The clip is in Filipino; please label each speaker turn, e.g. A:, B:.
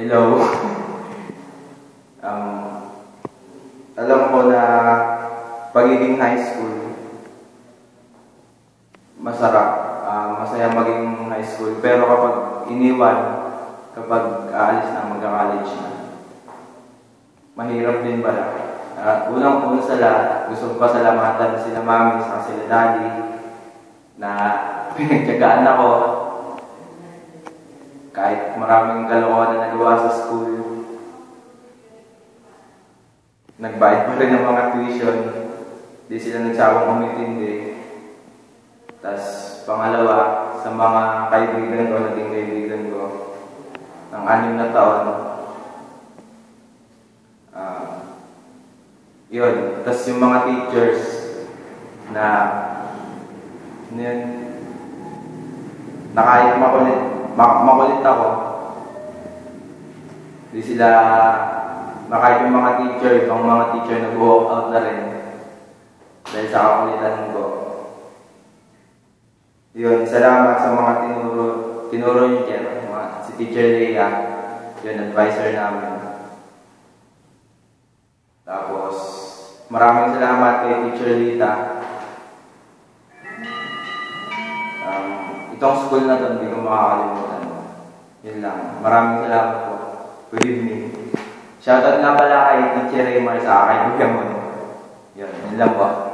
A: Hello. Alam ko na pagiging high school, masarap. Masaya maging high school. Pero kapag iniwan, kapag aalis na, magka-college na, mahirap din pala. Unang-una sa lahat, gusto ko pasalamatan sila mami sa sila daddy na pinagtyagaan ako kahit maraming kalokohan na nagawa sa school. Nagbayad pa rin ng mga tuition. Di sila nagsawang umitindi. Tapos pangalawa, sa mga kaibigan ko, naging kaibigan ko, ng 6 na taon. Yun. Tapos yung mga teachers na kahit makulit ako, di sila, kahit yung mga teacher, ibang mga teacher nag-walk out na rin dahil sa kakulitan ko. Yun, salamat sa mga tinuro niyo dyan, si Teacher Leia, yun, advisor namin. Tapos, maraming salamat kay Teacher Lita. Itong school na to, hindi ko makakalimutan. Yun lang. Maraming salamat po. Good evening. Shoutout nga pala kay Teacher Raymar sa akin. Yun lang po.